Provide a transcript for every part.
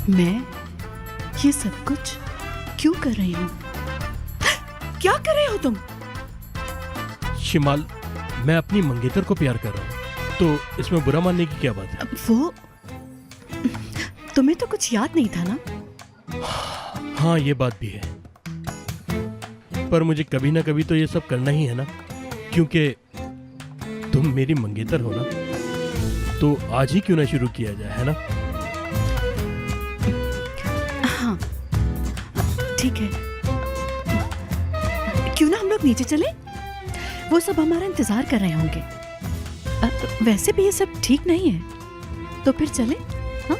मैं ये सब कुछ क्यों कर रही हूँ? क्या कर रहे हो तुम? शिमाल, मैं अपनी मंगेतर को प्यार कर रहा हूँ, तो इसमें बुरा मानने की क्या बात है? वो तुम्हें तो कुछ याद नहीं था ना? हाँ, ये बात भी है, पर मुझे कभी ना कभी तो ये सब करना ही है ना, क्योंकि तुम मेरी मंगेतर हो ना। तो आज ही क्यों ना शुरू किया जाए, है ना? हाँ ठीक है, क्यों ना हम लोग नीचे चले? वो सब हमारा इंतजार कर रहे होंगे। वैसे भी ये सब ठीक नहीं है, तो फिर चले? हाँ?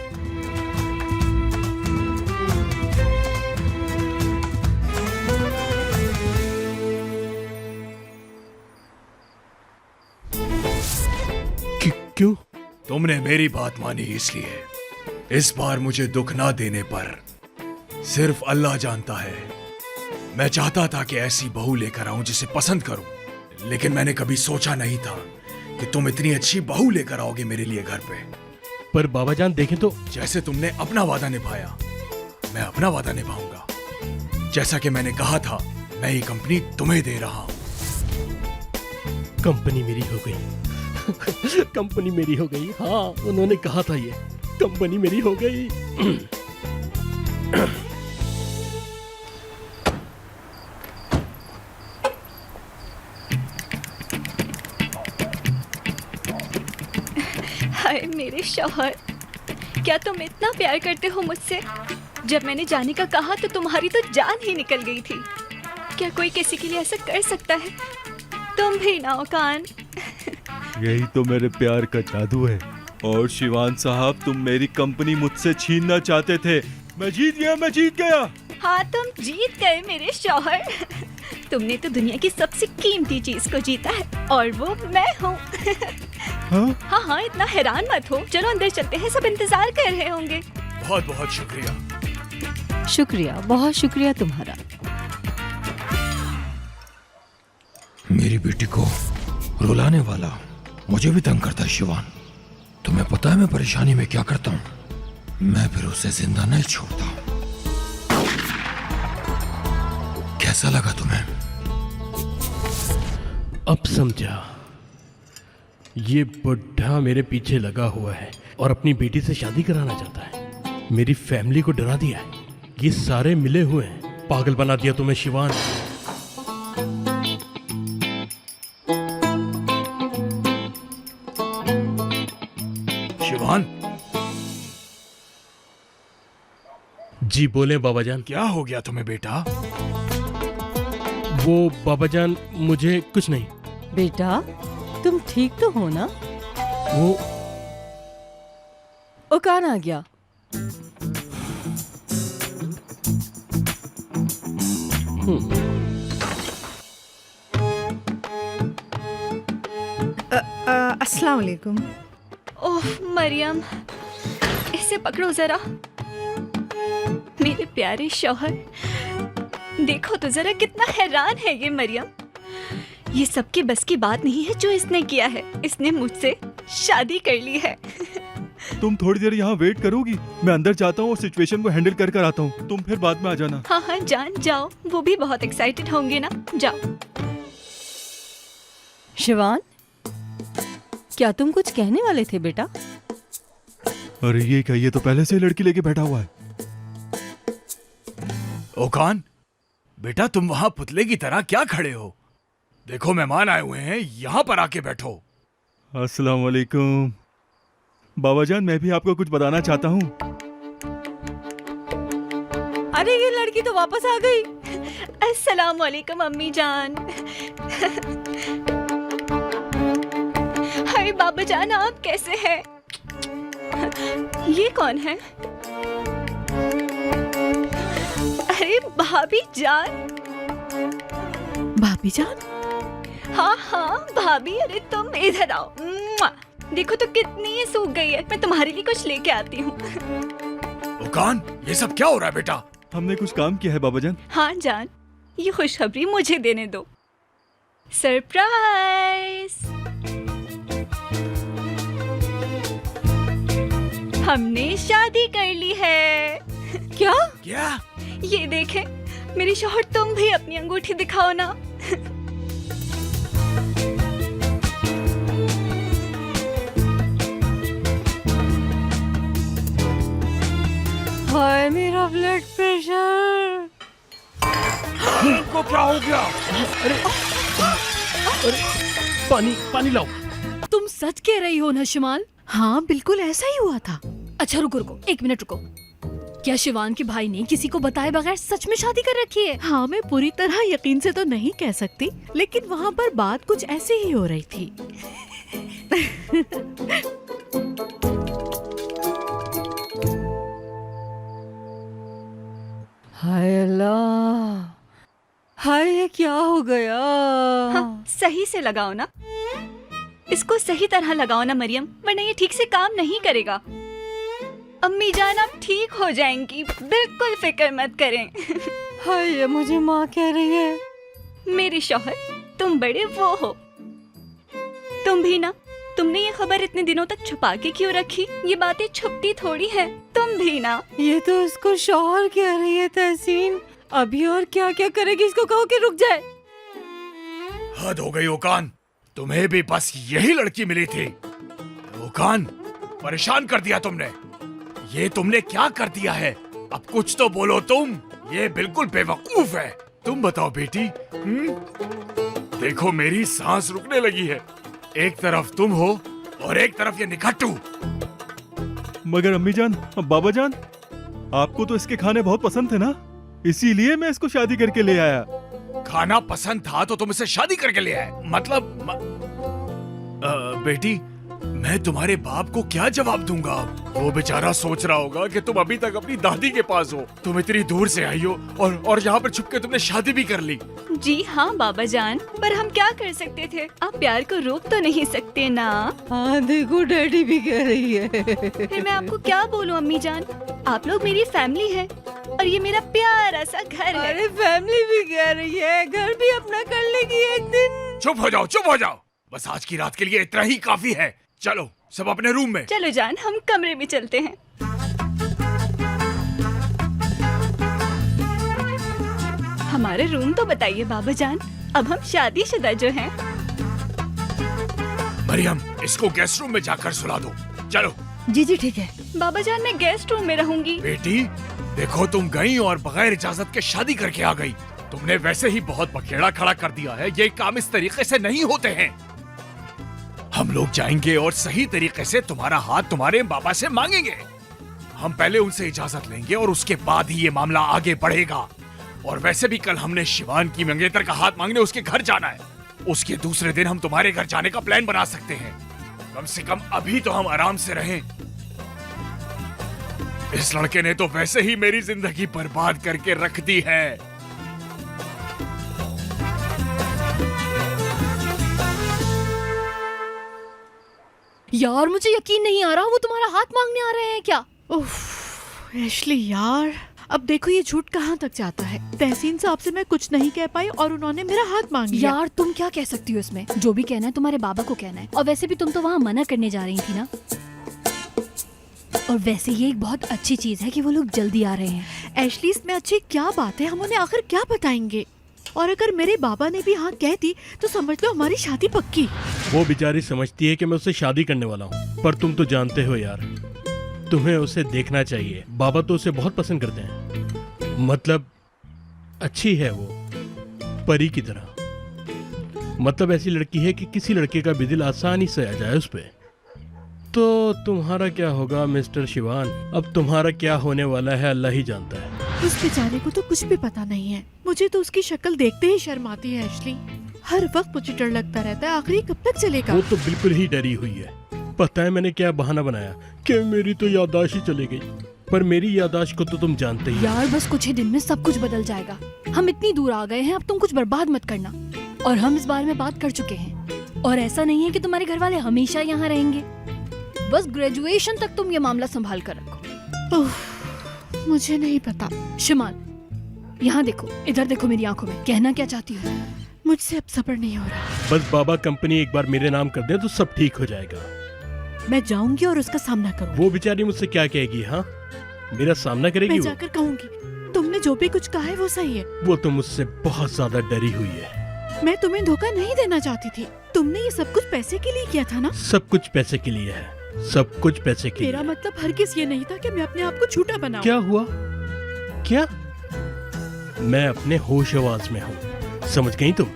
क्यों? तुमने मेरी बात मानी, इसलिए इस बार मुझे दुख ना देने पर सिर्फ अल्लाह जानता है। मैं चाहता था कि ऐसी बहू लेकर आऊं जिसे पसंद करूं, लेकिन मैंने कभी सोचा नहीं था कि तुम इतनी अच्छी बहू लेकर आओगे मेरे लिए घर पे। पर बाबा जान देखें तो जैसे तुमने अपना वादा निभाया, मैं अपना वादा निभाऊंगा। जैसा कि मैंने कहा था, मैं ये कंपनी तुम्हें दे रहा हूं। कंपनी मेरी हो गई। कंपनी मेरी हो गई। हाँ, उन्होंने कहा था ये कंपनी मेरी हो गई। हाय मेरे शौहर, क्या तुम इतना प्यार करते हो मुझसे? जब मैंने जाने का कहा तो तुम्हारी तो जान ही निकल गई थी। क्या कोई किसी के लिए ऐसा कर सकता है? तुम भी ना ओकान। यही तो मेरे प्यार का जादू है। और शिवान साहब, तुम मेरी कंपनी मुझसे छीनना चाहते थे। मैं जीत गया, मैं जीत गया। हाँ, तुम जीत गए मेरे शौहर। तुमने तो दुनिया की सबसे कीमती चीज को जीता है, और वो मैं हूँ। हाँ? हाँ हाँ, इतना हैरान मत हो। चलो अंदर चलते हैं, सब इंतजार कर रहे होंगे। बहुत बहुत शुक्रिया। शुक्रिया, बहुत शुक्रिया तुम्हारा। मेरी बेटी को रुलाने वाला मुझे भी तंग करता है शिवान। तुम्हें पता है मैं परेशानी में क्या करता हूँ? मैं फिर उसे जिंदा नहीं छोड़ता। कैसा लगा तुम्हें? अब समझा। ये बुढ़ा मेरे पीछे लगा हुआ है और अपनी बेटी से शादी कराना चाहता है। मेरी फैमिली को डरा दिया है। ये सारे मिले हुए हैं। पागल बना दिया तुम्हें शिवान। शिवान, जी बोले बाबा जान। क्या हो गया तुम्हें बेटा? वो बाबा जान, मुझे कुछ नहीं। बेटा, तुम ठीक तो हो ना? वो ओकान आ गया। अस्सलाम वालेकुम। ओह मरियम, इसे पकड़ो जरा। मेरे प्यारे शौहर, देखो तो जरा कितना हैरान है ये मरियम। ये सबके बस की बात नहीं है जो इसने किया है। इसने मुझसे शादी कर ली है। तुम थोड़ी देर यहाँ वेट करोगी? मैं अंदर जाता हूँ और सिचुएशन को हैंडल कर कर आता हूँ। तुम फिर बाद में आ जाना। हाँ हाँ, जान जाओ। वो भी बहुत एक्साइटेड होंगे ना। जाओ। शिवान, क्या तुम कुछ कहने वाले थे बेटा? अरे ये क्या, ये तो पहले से ही लड़की लेके बैठा हुआ है। ओकान, बेटा तुम वहां पुतले की तरह क्या खड़े हो? देखो मेहमान आए हुए हैं, यहाँ पर आके बैठो। अस्सलाम वालेकुम। बाबा जान, मैं भी आपको कुछ बताना चाहता हूँ। अरे ये लड़की तो वापस आ गई। अस्सलाम वालेकुम अम्मी जान। हाय बाबा जान, आप कैसे हैं? ये कौन है? अरे भाभी जान। भाभी जान? हाँ हाँ भाभी, अरे तुम इधर आओ। मुआ! देखो तो कितनी सूख गई है। मैं तुम्हारे लिए कुछ लेके आती हूँ। ओकान, ये सब क्या हो रहा है बेटा? हमने कुछ काम किया है बाबा जान। हाँ जान, ये खुशखबरी मुझे देने दो। सरप्राइज! हमने शादी कर ली है। ये देखें, मेरे शौहर, तुम भी अपनी अंगूठी दिखाओ ना। हाय मेरा ब्लड प्रेशर। को क्या हो गया? पानी पानी लाओ। तुम सच कह रही हो ना शिमाल? हाँ बिल्कुल ऐसा ही हुआ था। अच्छा रुको रुको, एक मिनट रुको। क्या शिवान के भाई ने किसी को बताए बगैर सच में शादी कर रखी है? हाँ मैं पूरी तरह यकीन से तो नहीं कह सकती, लेकिन वहाँ पर बात कुछ ऐसी ही हो रही थी। हाय अल्लाह, हाय ये क्या हो गया? हाँ, सही से लगाओ ना, इसको सही तरह लगाओ ना मरियम, वरना ये ठीक से काम नहीं करेगा। अम्मी जान आप ठीक हो जाएंगी, बिल्कुल फिक्र मत करें। हाय ये मुझे माँ कह रही है। मेरे शौहर, तुम बड़े वो हो। तुम भी ना, तुमने ये खबर इतने दिनों तक छुपा के क्यों रखी? ये बातें छुपती थोड़ी है। तुम भी ना। ये तो उसको शौहर कह रही है तहसीन। अभी और क्या क्या करेगी, इसको कहो कि रुक जाए। हद हो गई ओकान, तुम्हें भी बस यही लड़की मिली थी। ओकान, परेशान कर दिया तुमने। ये तुमने क्या कर दिया है? अब कुछ तो बोलो तुम। ये बिल्कुल बेवकूफ है। तुम बताओ बेटी। देखो मेरी सांस रुकने लगी है। एक तरफ तुम हो और एक तरफ ये निकट्टू। मगर अम्मी जान, बाबा जान, आपको तो इसके खाने बहुत पसंद थे ना, इसीलिए मैं इसको शादी करके ले आया। खाना पसंद था तो तुम इसे शादी करके ले आए? बेटी, मैं तुम्हारे बाप को क्या जवाब दूंगा? वो बेचारा सोच रहा होगा कि तुम अभी तक अपनी दादी के पास हो। तुम इतनी दूर से आई हो और यहाँ पर छुप के तुमने शादी भी कर ली। जी हाँ बाबा जान, पर हम क्या कर सकते थे? आप प्यार को रोक तो नहीं सकते ना। हाँ देखो डैडी भी कह रही है। फिर मैं आपको क्या बोलूं अम्मी जान? आप लोग मेरी फैमिली है और ये मेरा प्यारा सा घर है। अरे फैमिली भी कह रही है, घर भी अपना कर लेगी एक दिन। चुप हो जाओ, चुप हो जाओ। बस आज की रात के लिए इतना ही काफी है। चलो सब अपने रूम में। चलो जान, हम कमरे में चलते हैं। हमारे रूम तो बताइए बाबा जान। अब हम शादीशुदा जो हैं। मरियम, इसको गेस्ट रूम में जाकर सुला दो। चलो। जी जी ठीक है। बाबा जान मैं गेस्ट रूम में रहूंगी। बेटी देखो, तुम गई और बगैर इजाजत के शादी करके आ गई। तुमने वैसे ही बहुत बखेड़ा खड़ा कर दिया है। ये काम इस तरीके से नहीं होते हैं। हम लोग जाएंगे और सही तरीके से तुम्हारा हाथ तुम्हारे बाबा से मांगेंगे। हम पहले उनसे इजाजत लेंगे और उसके बाद ही ये मामला आगे बढ़ेगा। और वैसे भी कल हमने शिवान की मंगेतर का हाथ मांगने उसके घर जाना है। उसके दूसरे दिन हम तुम्हारे घर जाने का प्लान बना सकते हैं। कम से कम अभी तो हम आराम से रहें। इस लड़के ने तो वैसे ही मेरी जिंदगी बर्बाद करके रख दी है। यार मुझे यकीन नहीं आ रहा, वो तुम्हारा हाथ मांगने आ रहे हैं क्या? उफ, एशली यार, अब देखो ये झूठ कहाँ तक जाता है। तहसीन साहब से मैं कुछ नहीं कह पाई और उन्होंने मेरा हाथ मांग लिया। यार तुम क्या कह सकती हो इसमें? जो भी कहना है तुम्हारे बाबा को कहना है। और वैसे भी तुम तो वहाँ मना करने जा रही थी ना। और वैसे ये एक बहुत अच्छी चीज है कि वो लोग जल्दी आ रहे हैं। एशली इसमें अच्छी क्या बात है? हम उन्हें आखिर क्या बताएंगे? और अगर मेरे बाबा ने भी हाँ कह दी तो समझ लो हमारी शादी पक्की। वो बेचारी समझती है कि मैं उससे शादी करने वाला हूँ, पर तुम तो जानते हो यार, तुम्हें उसे देखना चाहिए। बाबा तो उसे बहुत पसंद करते हैं। मतलब अच्छी है वो, परी की तरह। मतलब ऐसी लड़की है कि किसी लड़के का भी दिल आसानी से आ जाए उस पे। तो तुम्हारा क्या होगा मिस्टर शिवान? अब तुम्हारा क्या होने वाला है अल्लाह ही जानता है। उस बेचारे को तो कुछ भी पता नहीं है। मुझे तो उसकी शक्ल देखते ही शर्म आती है एशली। हर वक्त मुझे डर लगता रहता है, आखिर कब तक चलेगा? वो तो बिल्कुल ही डरी हुई है। पता है मैंने क्या बहाना बनाया कि मेरी तो याददाश्त ही चली गई। पर मेरी याददाश्त को तो तुम जानते ही। यार बस कुछ ही दिन में सब कुछ बदल जाएगा। हम इतनी दूर आ गए हैं, अब तुम कुछ बर्बाद मत करना। और हम इस बारे में बात कर चुके हैं। और ऐसा नहीं है कि तुम्हारे घर वाले हमेशा यहाँ रहेंगे। बस ग्रेजुएशन तक तुम ये मामला संभाल कर रखो। मुझे नहीं पता। शिमाल, यहाँ देखो, इधर देखो मेरी आंखों में। कहना क्या चाहती हो? मुझसे अब सब्र नहीं हो रहा। बस बाबा कंपनी एक बार मेरे नाम कर दे तो सब ठीक हो जाएगा। मैं जाऊंगी और उसका सामना करूंगी। वो बेचारी मुझसे क्या कहेगी? हाँ, मेरा सामना करेगी मैं वो? जाकर कहूंगी तुमने जो भी कुछ कहा है वो सही है। वो तो मुझसे बहुत ज्यादा डरी हुई है। मैं तुम्हें धोखा नहीं देना चाहती थी। तुमने ये सब कुछ पैसे के लिए किया था ना? सब कुछ पैसे के लिए है, सब कुछ पैसे के मेरा लिए। मतलब हरगिज ये नहीं था कि मैं अपने आप को झूठा बनाऊं। क्या हुआ? क्या? मैं अपने होश आवाज में हूँ, समझ गई तुम?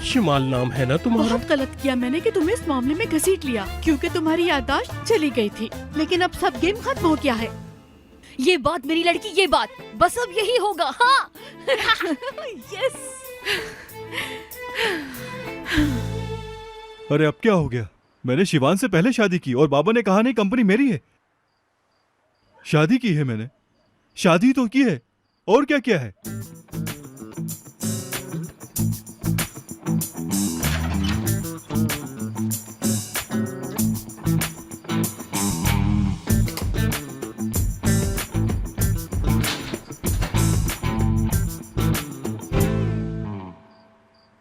शिमाल नाम है ना तुम्हारा? बहुत गलत किया मैंने कि तुम्हें इस मामले में घसीट लिया, क्योंकि तुम्हारी याददाश्त चली गई थी। लेकिन अब सब गेम खत्म हो गया है। ये बात मेरी लड़की, ये बात बस अब यही होगा। हाँ यस। अरे अब क्या हो गया? मैंने शिवान से पहले शादी की और बाबा ने कहा नहीं कंपनी मेरी है। शादी की है मैंने, शादी तो की है, और क्या किया है?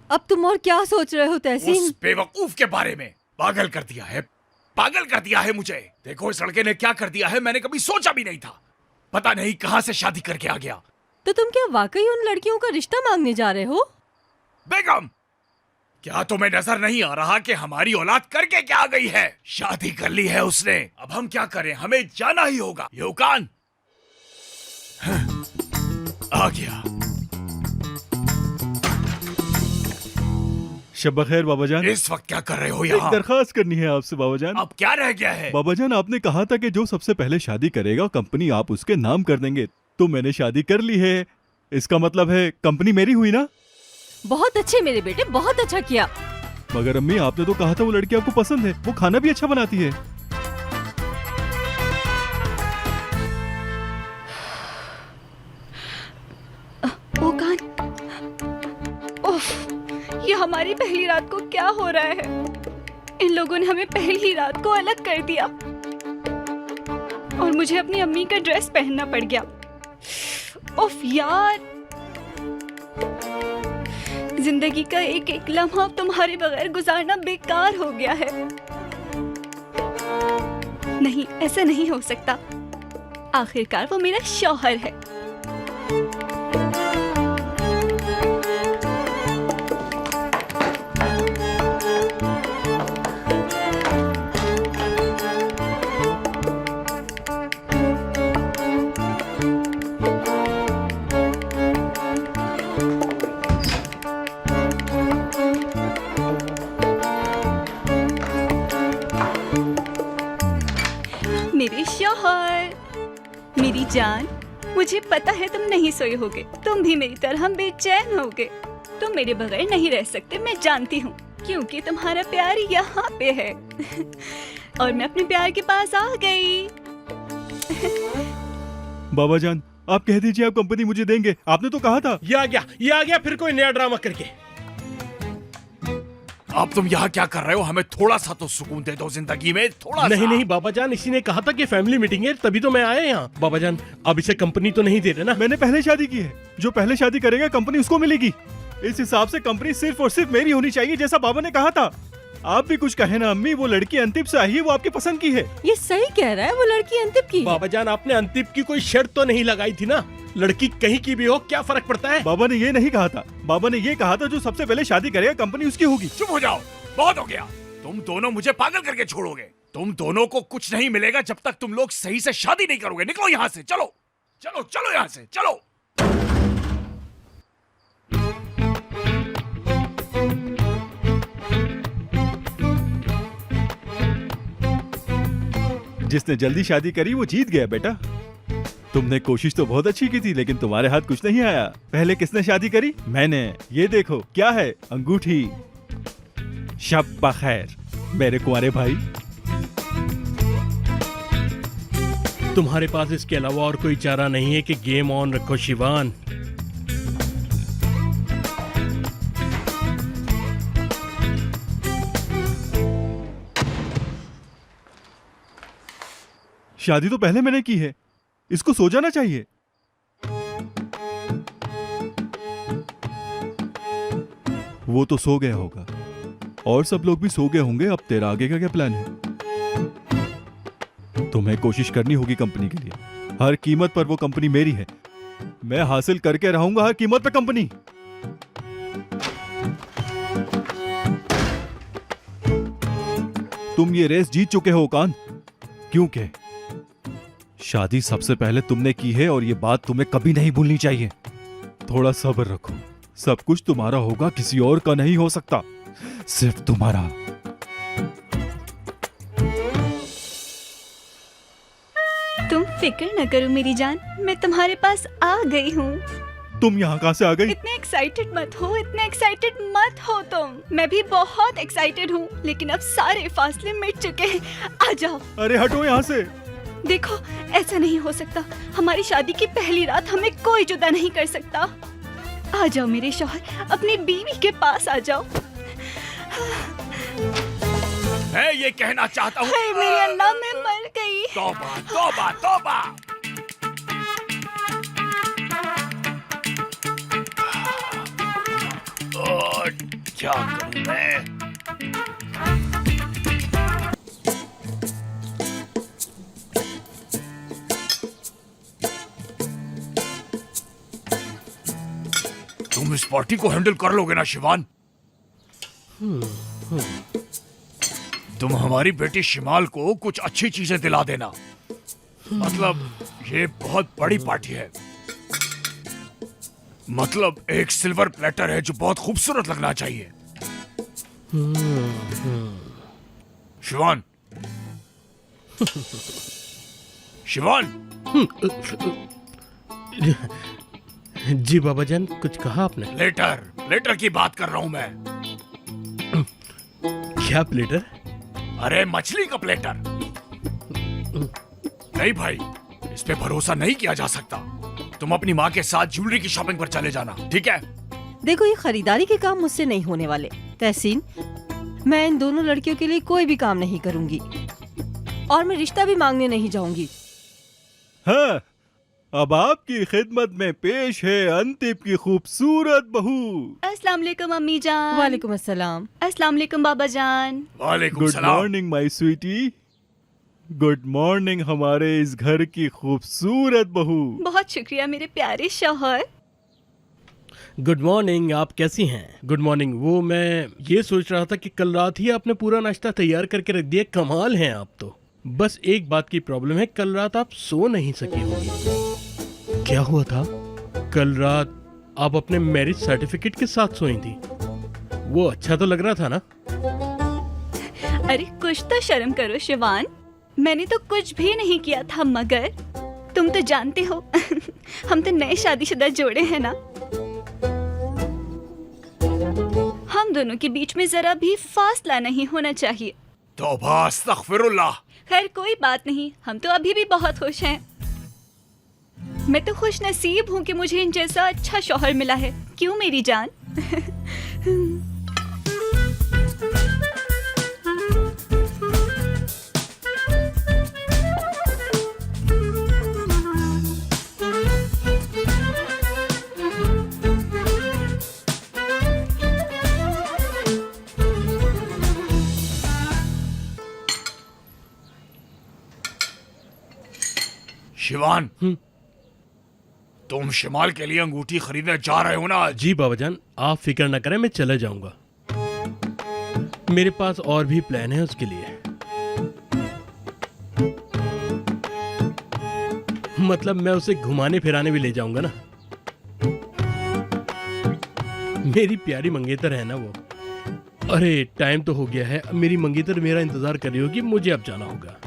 अब तुम और क्या सोच रहे हो तहसीन? उस बेवकूफ के बारे में। पागल कर दिया है, पागल कर दिया है मुझे। देखो इस लड़के ने क्या कर दिया है, मैंने कभी सोचा भी नहीं था। पता नहीं कहां से शादी करके आ गया। तो तुम क्या वाकई उन लड़कियों का रिश्ता मांगने जा रहे हो? बेगम, क्या तुम्हें नजर नहीं आ रहा कि हमारी औलाद करके क्या आ गई है? शादी कर ली है उसने, अब हम क्या करें? हमें जाना ही होगा। युकान आ गया। शब खैर बाबा जान। इस वक्त क्या कर रहे हो एक यहाँ? दरखास्त करनी है आपसे बाबा जान। अब क्या रह गया है? बाबा जान आपने कहा था कि जो सबसे पहले शादी करेगा कंपनी आप उसके नाम कर देंगे, तो मैंने शादी कर ली है। इसका मतलब है कंपनी मेरी हुई ना? बहुत अच्छे मेरे बेटे, बहुत अच्छा किया। मगर अम्मी आपने तो कहा था वो लड़की आपको पसंद है, वो खाना भी अच्छा बनाती है। ओकान, उफ, ये हमारी पहली रात को क्या हो रहा है? इन लोगों ने हमें पहली ही रात को अलग कर दिया और मुझे अपनी अम्मी का ड्रेस पहनना पड़ गया। उफ यार, जिंदगी का एक एक लम्हा तुम्हारे बगैर गुजारना बेकार हो गया है। नहीं, ऐसा नहीं हो सकता। आखिरकार वो मेरा शौहर है। मेरे शौहर, मेरी जान, मुझे पता है तुम नहीं सोए होगे। तुम भी मेरी तरह बेचैन होगे। तुम मेरे बगैर नहीं रह सकते, मैं जानती हूँ, क्योंकि तुम्हारा प्यार यहाँ पे है। और मैं अपने प्यार के पास आ गई। बाबा जान आप कह दीजिए आप कंपनी मुझे देंगे, आपने तो कहा था। ये आ गया फिर कोई नया ड्रामा करके। अब तुम यहाँ क्या कर रहे हो? हमें थोड़ा सा तो सुकून दे दो जिंदगी में, थोड़ा नहीं सा। नहीं बाबा जान, इसी ने कहा था कि फैमिली मीटिंग है, तभी तो मैं आया यहाँ। बाबा जान अब इसे कंपनी तो नहीं दे रहे ना? मैंने पहले शादी की है, जो पहले शादी करेगा कंपनी उसको मिलेगी। इस हिसाब से कंपनी सिर्फ और सिर्फ मेरी होनी चाहिए, जैसा बाबा ने कहा था। आप भी कुछ कहे ना अम्मी, वो लड़की अंतिम से आई है, वो आपकी पसंद की है। ये सही कह रहा है, वो लड़की अंतिम की है। बाबा जान आपने अंतिम की कोई शर्त तो नहीं लगाई थी ना? लड़की कहीं की भी हो क्या फर्क पड़ता है? बाबा ने ये नहीं कहा था। बाबा ने ये कहा था जो सबसे पहले शादी करेगा कंपनी उसकी होगी। चुप हो जाओ, बहुत हो गया। तुम दोनों मुझे पागल करके छोड़ोगे। तुम दोनों को कुछ नहीं मिलेगा जब तक तुम लोग सही से शादी नहीं करोगे। निकलो यहाँ से, चलो चलो चलो यहाँ से चलो। जिसने जल्दी शादी करी वो जीत गया बेटा। तुमने कोशिश तो बहुत अच्छी की थी, लेकिन तुम्हारे हाथ कुछ नहीं आया। पहले किसने शादी करी? मैंने। ये देखो क्या है, अंगूठी। शब बखैर मेरे कुंवारे भाई। तुम्हारे पास इसके अलावा और कोई चारा नहीं है कि गेम ऑन रखो शिवान। शादी तो पहले मैंने की है, इसको सो जाना चाहिए। वो तो सो गया होगा और सब लोग भी सो गए होंगे। अब तेरा आगे का क्या प्लान है? तुम्हें कोशिश करनी होगी कंपनी के लिए। हर कीमत पर वो कंपनी मेरी है। मैं हासिल करके रहूंगा हर कीमत पे कंपनी। तुम ये रेस जीत चुके हो कान, क्योंकि शादी सबसे पहले तुमने की है और ये बात तुम्हें कभी नहीं भूलनी चाहिए। थोड़ा सब्र रखो, सब कुछ तुम्हारा होगा, किसी और का नहीं हो सकता, सिर्फ तुम्हारा। तुम फिक्र न करो मेरी जान, मैं तुम्हारे पास आ गई हूँ। तुम यहाँ कहाँ से आ गई? इतने एक्साइटेड मत हो, इतने एक्साइटेड मत हो तुम। मैं भी बहुत एक्साइटेड हूँ, लेकिन अब सारे फासले मिट चुके हैं। आ जाओ। अरे हटो यहाँ से। देखो, ऐसा नहीं हो सकता। हमारी शादी की पहली रात हमें कोई जुदा नहीं कर सकता। आ जाओ मेरे शौहर, अपनी बीवी के पास आ जाओ। मैं ये कहना चाहता हूँ। हाय मेरी अल्लाह, मैं मर गई। तौबा तौबा तौबा। क्या करूं मैं? तुम इस पार्टी को हैंडल कर लोगे ना शिवान? तुम हमारी बेटी शिमाल को कुछ अच्छी चीजें दिला देना। मतलब ये बहुत बड़ी पार्टी है। मतलब एक सिल्वर प्लेटर है जो बहुत खूबसूरत लगना चाहिए। शिवान, शिवान। जी बाबा जान, कुछ कहा आपने? प्लेटर, प्लेटर की बात कर रहा हूं मैं। क्या प्लेटर? अरे मछली का प्लेटर। नहीं भाई, इस पे भरोसा नहीं किया जा सकता। तुम अपनी माँ के साथ ज्वेलरी की शॉपिंग पर चले जाना, ठीक है? देखो, ये खरीदारी के काम मुझसे नहीं होने वाले। तहसीन, मैं इन दोनों लड़कियों के लिए कोई भी काम नहीं करूंगी और मैं रिश्ता भी मांगने नहीं जाऊंगी। हाँ, अब आपकी खिदमत में पेश है अंतिम की खूबसूरत बहू। अस्सलाम वालेकुम अम्मी जान। वालेकुम अस्सलाम। अस्सलाम वालेकुम बाबा जान। वालेकुम गुड सलाम। Morning my sweetie. Good morning हमारे इस घर की खूबसूरत बहू। बहुत शुक्रिया मेरे प्यारे शौहर। गुड मॉर्निंग, आप कैसी हैं? Good morning. वो मैं ये सोच रहा था कि कल रात ही आपने पूरा नाश्ता तैयार करके रख दिया। कमाल हैं आप तो। बस एक बात की प्रॉब्लम है, कल रात आप सो नहीं सकी होंगी। क्या हुआ था? कल रात आप अपने मैरिज सर्टिफिकेट के साथ सोई थी। वो अच्छा तो लग रहा था ना? अरे कुछ तो शर्म करो शिवान, मैंने तो कुछ भी नहीं किया था। मगर तुम तो जानते हो हम तो नए शादीशुदा जोड़े हैं ना। हम दोनों के बीच में जरा भी फासला नहीं होना चाहिए। तौबा अस्तगफिरुल्लाह। खैर कोई बात नहीं, हम तो अभी भी बहुत खुश हैं। मैं तो खुश नसीब हूँ कि मुझे इन जैसा अच्छा शौहर मिला है। क्यों मेरी जान? शिवान, तुम शिमाल के लिए अंगूठी खरीदने जा रहे हो ना आज? जी बाबा जान, आप फिक्र ना करें, मैं चले जाऊंगा। मेरे पास और भी प्लान है उसके लिए। मतलब मैं उसे घुमाने फिराने भी ले जाऊंगा ना। मेरी प्यारी मंगेतर है ना वो। अरे टाइम तो हो गया है, अब मेरी मंगेतर मेरा इंतजार कर रही होगी। मुझे अब जाना होगा।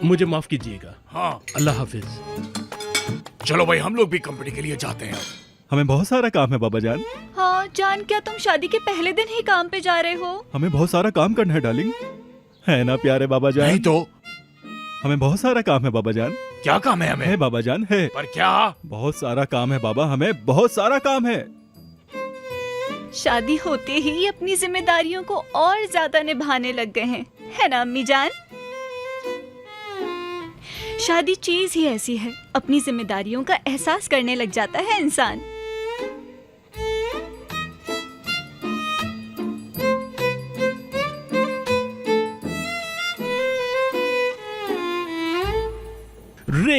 मुझे माफ कीजिएगा। हाँ, अल्लाह हाफिज। चलो भाई, हम लोग भी कंपनी के लिए जाते हैं। हमें बहुत सारा काम है बाबा जान। हाँ जान, क्या तुम शादी के पहले दिन ही काम पे जा रहे हो? हमें बहुत सारा काम करना है डार्लिंग, है ना प्यारे बाबा जान? नहीं तो हमें बहुत सारा काम है बाबा जान। क्या काम है है हमें? बाबा जान, है। पर क्या? बहुत सारा काम है बाबा, हमें बहुत सारा काम है। शादी होते ही अपनी जिम्मेदारियों को और ज्यादा निभाने लग गए हैं, है ना अम्मी जान? शादी चीज ही ऐसी है, अपनी जिम्मेदारियों का एहसास करने लग जाता है इंसान। रे